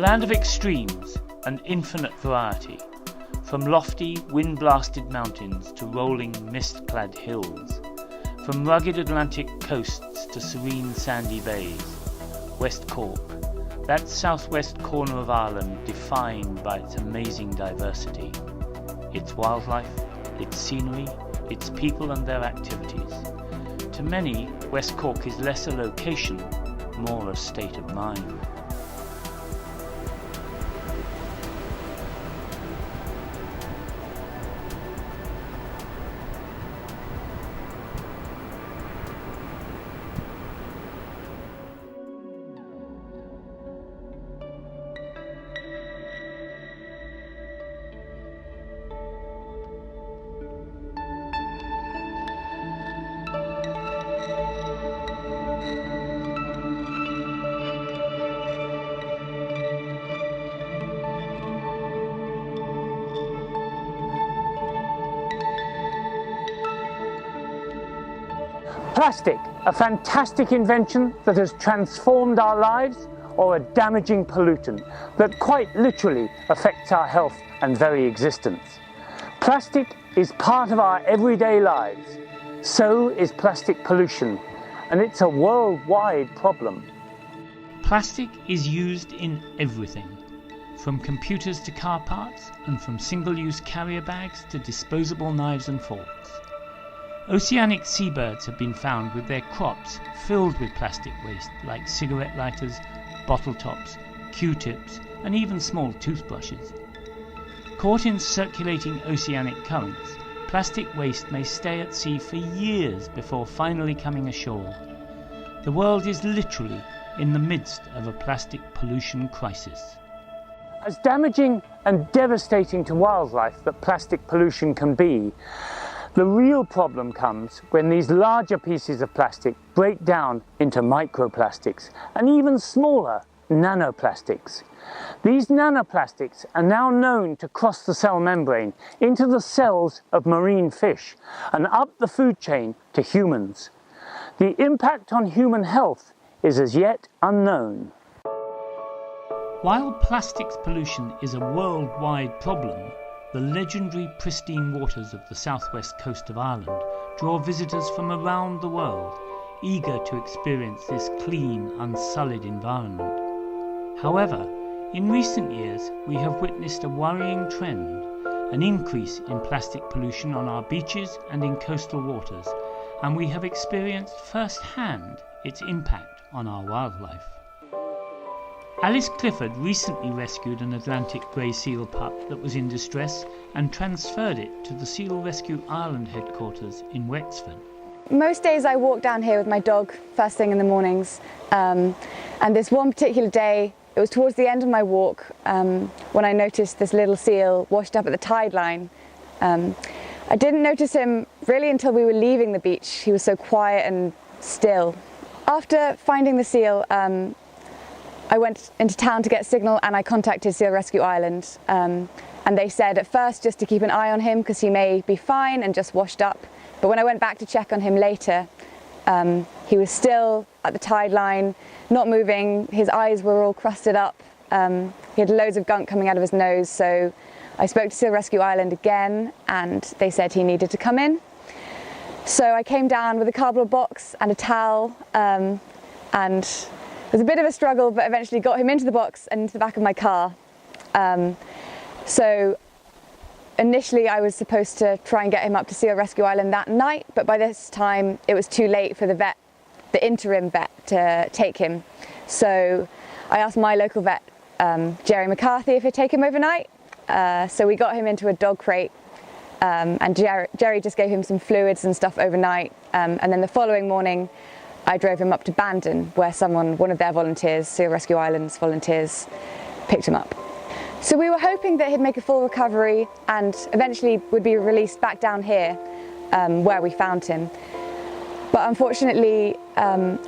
land of extremes and infinite variety, from lofty, wind-blasted mountains to rolling, mist-clad hills, from rugged Atlantic coasts to serene sandy bays, West Cork, that southwest corner of Ireland defined by its amazing diversity, its wildlife, its scenery, its people and their activities. To many, West Cork is less a location, more a state of mind. Plastic, a fantastic invention that has transformed our lives, or a damaging pollutant that quite literally affects our health and very existence. Plastic is part of our everyday lives. So is plastic pollution, and it's a worldwide problem. Plastic is used in everything, from computers to car parts, and from single-use carrier bags to disposable knives and forks. Oceanic seabirds have been found with their crops filled with plastic waste like cigarette lighters, bottle tops, Q-tips and even small toothbrushes. Caught in circulating oceanic currents, plastic waste may stay at sea for years before finally coming ashore. The world is literally in the midst of a plastic pollution crisis. As damaging and devastating to wildlife that plastic pollution can be, the real problem comes when these larger pieces of plastic break down into microplastics and even smaller nanoplastics. These nanoplastics are now known to cross the cell membrane into the cells of marine fish and up the food chain to humans. The impact on human health is as yet unknown. While plastics pollution is a worldwide problem, the legendary pristine waters of the southwest coast of Ireland draw visitors from around the world, eager to experience this clean, unsullied environment. However, in recent years we have witnessed a worrying trend, an increase in plastic pollution on our beaches and in coastal waters, and we have experienced first-hand its impact on our wildlife. Alice Clifford recently rescued an Atlantic grey seal pup that was in distress and transferred it to the Seal Rescue Ireland headquarters in Wexford. Most days I walk down here with my dog first thing in the mornings, and this one particular day, it was towards the end of my walk when I noticed this little seal washed up at the tide line. I didn't notice him really until we were leaving the beach. He was so quiet and still. After finding the seal, I went into town to get a signal and I contacted Seal Rescue Ireland, and they said at first just to keep an eye on him because he may be fine and just washed up, but when I went back to check on him later, he was still at the tide line, not moving. His eyes were all crusted up, he had loads of gunk coming out of his nose, so I spoke to Seal Rescue Ireland again and they said he needed to come in. So I came down with a cardboard box and a towel, and it was a bit of a struggle, but eventually got him into the box and into the back of my car. So initially I was supposed to try and get him up to Seal Rescue Ireland that night, but by this time it was too late for the interim vet to take him. So I asked my local vet, Jerry McCarthy, if he'd take him overnight. So we got him into a dog crate, and Jerry just gave him some fluids and stuff overnight, and then the following morning I drove him up to Bandon, where one of their volunteers, Seal Rescue Ireland's volunteers, picked him up. So we were hoping that he'd make a full recovery and eventually would be released back down here, where we found him. But unfortunately,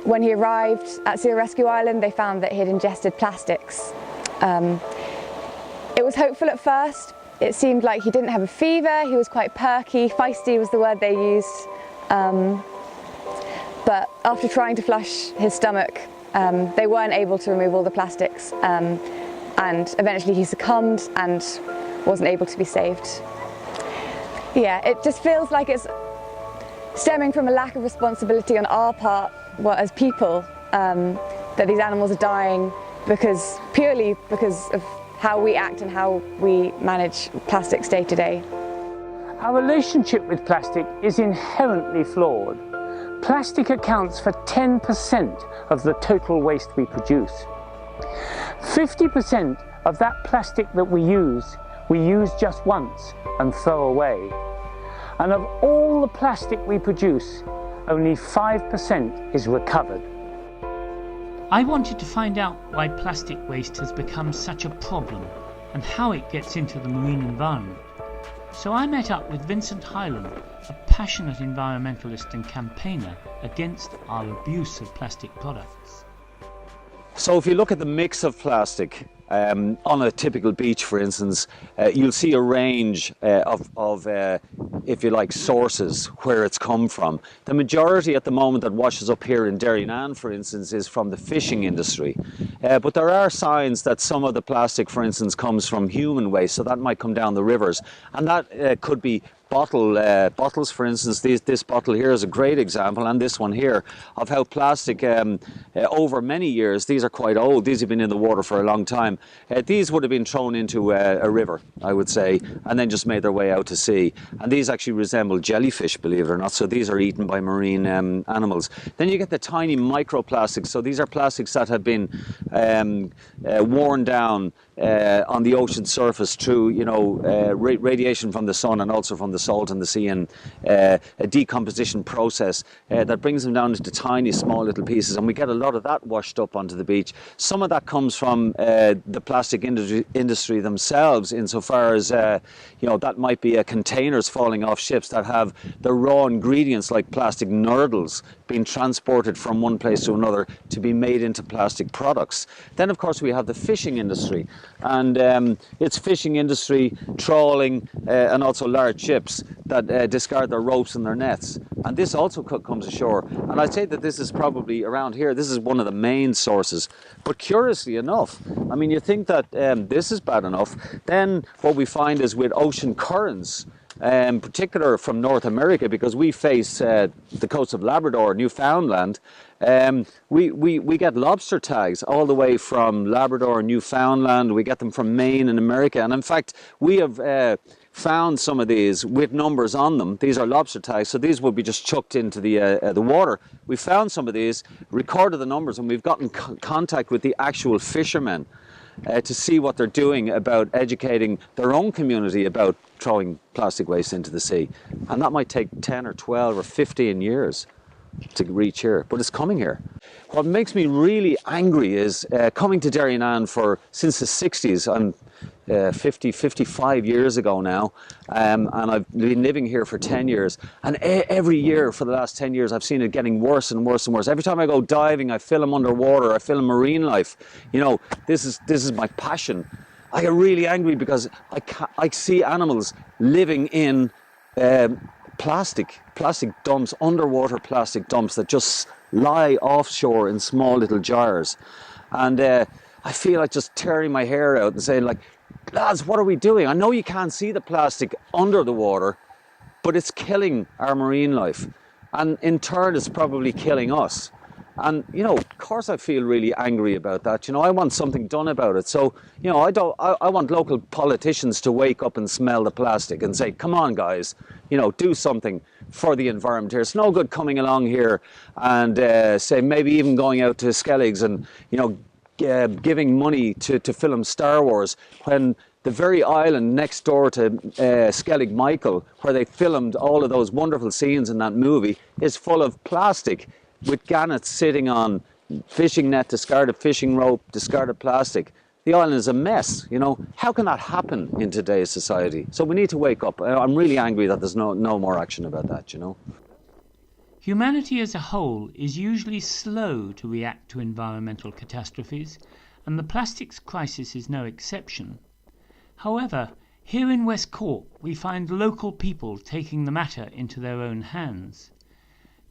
when he arrived at Seal Rescue Ireland, they found that he had ingested plastics. It was hopeful at first. It seemed like he didn't have a fever, he was quite perky, feisty was the word they used. But after trying to flush his stomach, they weren't able to remove all the plastics. and eventually he succumbed and wasn't able to be saved. Yeah, it just feels like it's stemming from a lack of responsibility on our part, well, as people, that these animals are dying purely because of how we act and how we manage plastics day to day. Our relationship with plastic is inherently flawed. Plastic accounts for 10% of the total waste we produce. 50% of that plastic that we use just once and throw away. And of all the plastic we produce, only 5% is recovered. I wanted to find out why plastic waste has become such a problem and how it gets into the marine environment. So I met up with Vincent Hyland, a passionate environmentalist and campaigner against our abuse of plastic products. So if you look at the mix of plastic on a typical beach, for instance, you'll see a range of if you like, sources where it's come from. The majority at the moment that washes up here in Derrynane, for instance, is from the fishing industry. But there are signs that some of the plastic, for instance, comes from human waste, so that might come down the rivers. And that could be bottles, for instance. This bottle here is a great example, and this one here, of how plastic over many years, these are quite old, these have been in the water for a long time, these would have been thrown into a river, I would say, and then just made their way out to sea. And these actually resemble jellyfish, believe it or not, so these are eaten by marine animals. Then you get the tiny microplastics, so these are plastics that have been worn down on the ocean surface through, radiation from the sun and also from the salt in the sea, and a decomposition process that brings them down into tiny, small little pieces, and we get a lot of that washed up onto the beach. Some of that comes from the plastic industry themselves, insofar as that might be containers falling off ships that have the raw ingredients like plastic nurdles being transported from one place to another to be made into plastic products. Then of course we have the fishing industry, and it's fishing industry, trawling, and also large ships that discard their ropes and their nets, and this also comes ashore. And I'd say that this is probably around here, this is one of the main sources. But curiously enough, I mean, you think that this is bad enough, then what we find is with ocean currents, in particular from North America, because we face the coast of Labrador, Newfoundland, we get lobster tags all the way from Labrador and Newfoundland. We get them from Maine and America, and in fact we have found some of these with numbers on them. These are lobster tags, so these will be just chucked into the water. We found some of these, recorded the numbers, and we've gotten contact with the actual fishermen to see what they're doing about educating their own community about throwing plastic waste into the sea. And that might take 10 or 12 or 15 years to reach here, but it's coming here. What makes me really angry is coming to Derrynane since the 60s. I'm 55 years ago now, and I've been living here for 10 years, and every year for the last 10 years I've seen it getting worse and worse and worse. Every time I go diving, I film underwater, I film marine life. This is my passion. I get really angry because I see animals living in plastic dumps, underwater plastic dumps that just lie offshore in small little jars, and I feel like just tearing my hair out and saying, like, lads, what are we doing? I know you can't see the plastic under the water, but it's killing our marine life, and in turn it's probably killing us. And of course I feel really angry about that. I want something done about it. So I want local politicians to wake up and smell the plastic and say, come on guys, do something for the environment here. It's no good coming along here and say, maybe even going out to Skelligs and giving money to film Star Wars, when the very island next door to Skellig Michael, where they filmed all of those wonderful scenes in that movie, is full of plastic, with gannets sitting on fishing net, discarded fishing rope, discarded plastic. The island is a mess. How can that happen in today's society? So we need to wake up. I'm really angry that there's no more action about that. Humanity as a whole is usually slow to react to environmental catastrophes, and the plastics crisis is no exception. However, here in West Cork we find local people taking the matter into their own hands.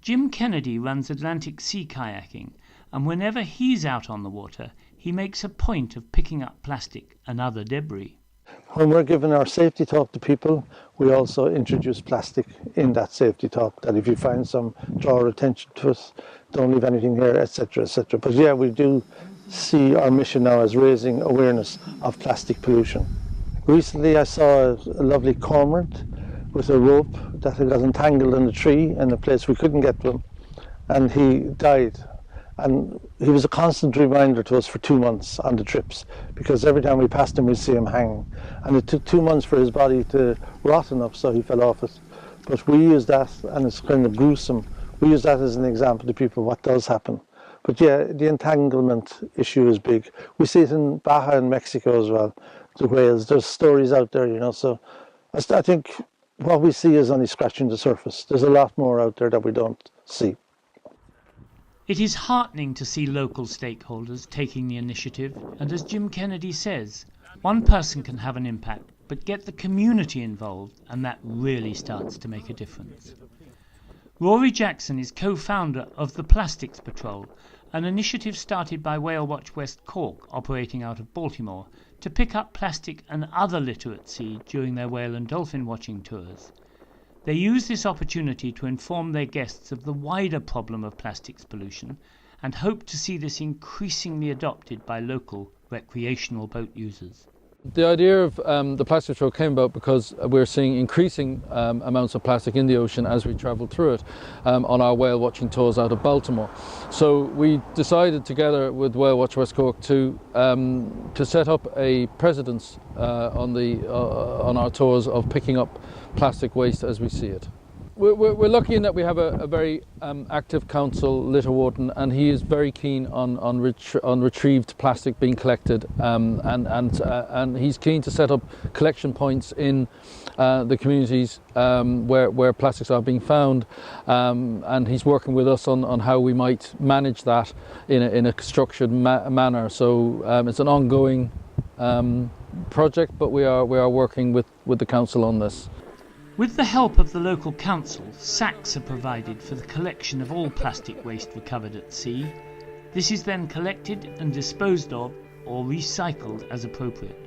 Jim Kennedy runs Atlantic sea kayaking, and whenever he's out on the water he makes a point of picking up plastic and other debris. When we're giving our safety talk to people, we also introduce plastic in that safety talk, that if you find some, draw attention to us, don't leave anything here, etc., etc. But yeah, we do see our mission now as raising awareness of plastic pollution. Recently I saw a lovely cormorant with a rope that had got entangled in a tree in a place we couldn't get to him, and he died. And he was a constant reminder to us for 2 months on the trips, because every time we passed him we'd see him hang. And it took 2 months for his body to rot enough so he fell off it. But we use that, and it's kind of gruesome, we use that as an example to people what does happen. But yeah, the entanglement issue is big. We see it in Baja in Mexico as well, the whales. There's stories out there, you know, so I think what we see is only scratching the surface. There's a lot more out there that we don't see. It is heartening to see local stakeholders taking the initiative, and as Jim Kennedy says, one person can have an impact, but get the community involved and that really starts to make a difference. Rory Jackson is co-founder of the Plastics Patrol, an initiative started by Whale Watch West Cork, operating out of Baltimore, to pick up plastic and other litter at sea during their whale and dolphin watching tours. They use this opportunity to inform their guests of the wider problem of plastics pollution and hope to see this increasingly adopted by local recreational boat users. The idea of the Plastic Patrol came about because we're seeing increasing amounts of plastic in the ocean as we travel through it on our whale watching tours out of Baltimore. So we decided together with Whale Watch West Cork to set up a precedence on our tours of picking up plastic waste as we see it. We're lucky in that we have a very active council litter warden, and he is very keen on retrieved plastic being collected, and he's keen to set up collection points in the communities where plastics are being found, and he's working with us on how we might manage that in a structured manner. So it's an ongoing project, but we are working with the council on this. With the help of the local council, sacks are provided for the collection of all plastic waste recovered at sea. This is then collected and disposed of or recycled as appropriate.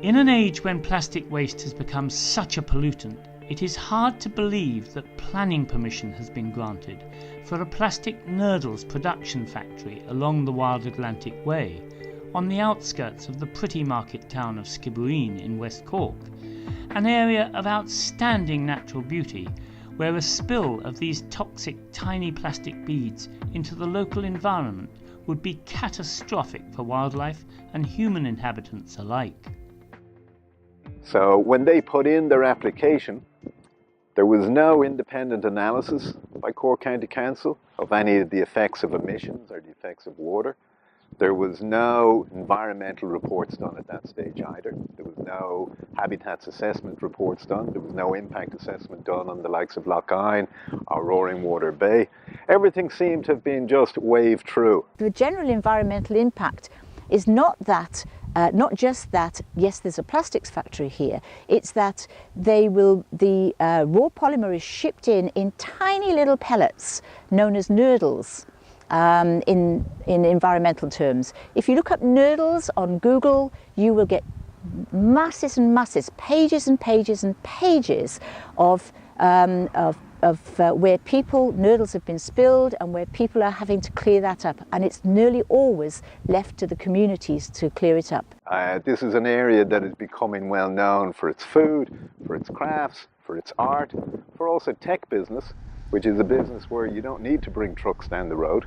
In an age when plastic waste has become such a pollutant, it is hard to believe that planning permission has been granted for a plastic nurdles production factory along the Wild Atlantic Way, on the outskirts of the pretty market town of Skibbereen in West Cork, an area of outstanding natural beauty where a spill of these toxic tiny plastic beads into the local environment would be catastrophic for wildlife and human inhabitants alike. So when they put in their application, there was no independent analysis by Cork County Council of any of the effects of emissions or the effects of water. There was no environmental reports done at that stage either. There was no habitats assessment reports done. There was no impact assessment done on the likes of Lough Gyne or Roaring Water Bay. Everything seemed to have been just waved through. The general environmental impact is not just that, yes, there's a plastics factory here. It's that the raw polymer is shipped in tiny little pellets known as nurdles. In environmental terms. If you look up nurdles on Google, you will get masses and masses, pages and pages and pages of where nurdles have been spilled and where people are having to clear that up, and it's nearly always left to the communities to clear it up. This is an area that is becoming well known for its food, for its crafts, for its art, for also tech business, which is a business where you don't need to bring trucks down the road,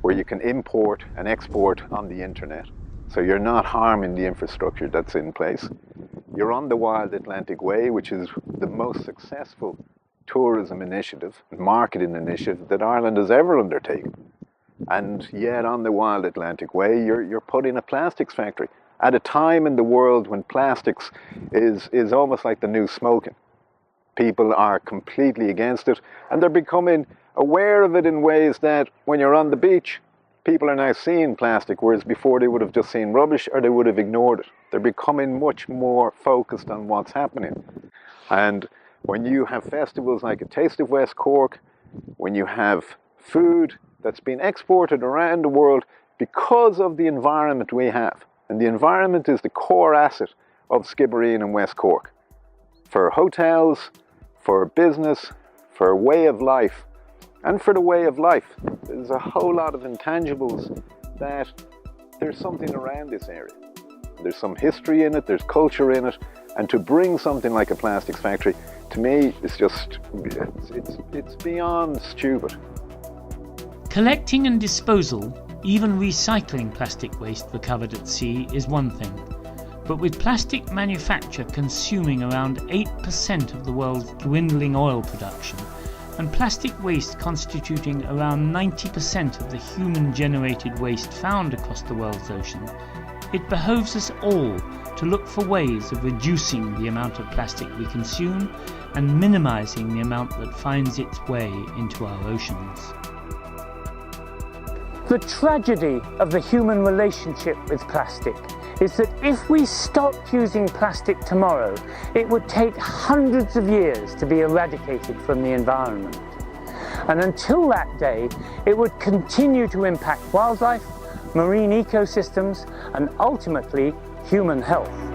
where you can import and export on the internet. So you're not harming the infrastructure that's in place. You're on the Wild Atlantic Way, which is the most successful tourism initiative and marketing initiative that Ireland has ever undertaken. And yet on the Wild Atlantic Way, you're putting a plastics factory at a time in the world when plastics is almost like the new smoking. People are completely against it, and they're becoming aware of it in ways that when you're on the beach, people are now seeing plastic, whereas before they would have just seen rubbish or they would have ignored it. They're becoming much more focused on what's happening. And when you have festivals like A Taste of West Cork, when you have food that's been exported around the world because of the environment we have. And the environment is the core asset of Skibbereen and West Cork. For hotels, for business, for way of life, and for the way of life. There's a whole lot of intangibles that there's something around this area. There's some history in it, there's culture in it, and to bring something like a plastics factory, to me, it's just, it's beyond stupid. Collecting and disposal, even recycling plastic waste recovered at sea is one thing. But with plastic manufacture consuming around 8% of the world's dwindling oil production, and plastic waste constituting around 90% of the human-generated waste found across the world's ocean, it behoves us all to look for ways of reducing the amount of plastic we consume and minimising the amount that finds its way into our oceans. The tragedy of the human relationship with plastic is that if we stopped using plastic tomorrow, it would take hundreds of years to be eradicated from the environment. And until that day, it would continue to impact wildlife, marine ecosystems, and ultimately human health.